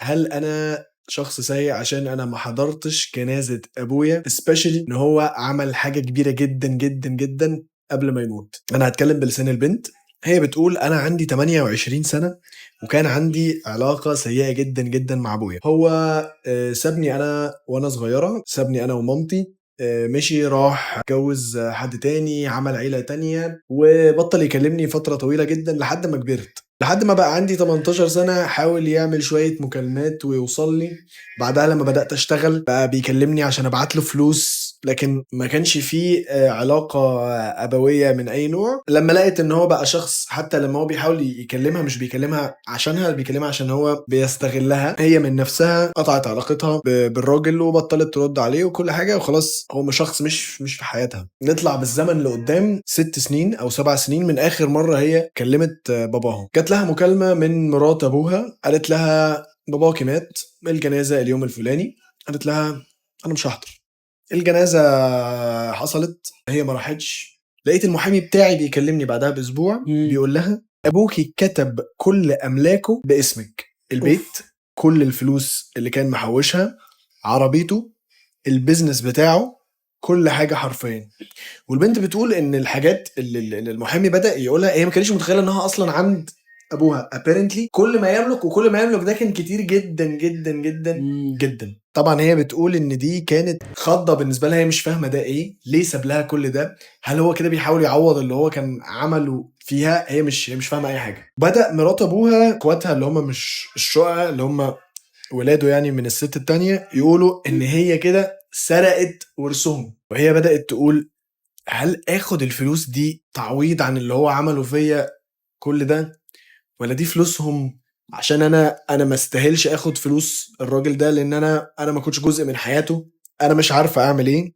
هل انا شخص سيء عشان انا ما حضرتش جنازة ابويا especially ان هو عمل حاجة كبيرة جدا جدا جدا قبل ما يموت؟ انا هتكلم بلسان البنت. هي بتقول انا عندي 28 سنة وكان عندي علاقة سيئة جدا جدا مع ابويا. هو سابني انا وانا صغيرة، سابني انا ومامتي، مشي راح اتجوز حد تاني، عمل عيلة تانية، وبطل يكلمني فترة طويلة جدا لحد ما كبرت، لحد ما بقى عندي 18 سنة. حاول يعمل شوية مكالمات ويوصل لي. بعدها لما بدأت أشتغل بقى بيكلمني عشان أبعت له فلوس، لكن ما كانش فيه علاقة أبوية من أي نوع. لما لقيت إن هو بقى شخص حتى لما هو بيحاول يكلمها مش بيكلمها عشانها، بيكلمها عشان هو بيستغلها، هي من نفسها قطعت علاقتها بالراجل وبطلت ترد عليه وكل حاجة، وخلاص هو مش شخص مش في حياتها. نطلع بالزمن لقدام 6 سنين أو 7 سنين من آخر مرة هي كلمت باباها. جات لها مكالمة من مرات أبوها، قالت لها باباكي مات، الجنازة اليوم الفلاني. قالت لها أنا مش هحضر. الجنازة حصلت، هي ما راحتش. لقيت المحامي بتاعي بيكلمني بعدها بأسبوع إمم. بيقول لها أبوكي كتب كل أملاكه باسمك، البيت، أوف! كل الفلوس اللي كان محوشها، عربيته، البيزنس بتاعه، كل حاجة حرفيا. والبنت بتقول ان الحاجات اللي المحامي بدأ يقولها هي ما كانتش متخيله انها اصلا عند ابوها. apparently كل ما يملك، وكل ما يملك ده كان كتير جدا جدا جدا إمم. جدا. طبعا هي بتقول ان دي كانت خضه بالنسبه لها، هي مش فاهمه ده ايه، ليه ساب لها كل ده، هل هو كده بيحاول يعوض اللي هو كان عمله فيها؟ هي مش فاهمه اي حاجه. بدأ مرات ابوها اخواتها اللي هم مش الشقق، اللي هم ولاده يعني من الست التانية، يقولوا ان هي كده سرقت ورثهم. وهي بدأت تقول هل اخد الفلوس دي تعويض عن اللي هو عمله فيا كل ده، ولا دي فلوسهم عشان انا ما استاهلش اخد فلوس الراجل ده لان انا ما كنتش جزء من حياته؟ انا مش عارفه اعمل ايه.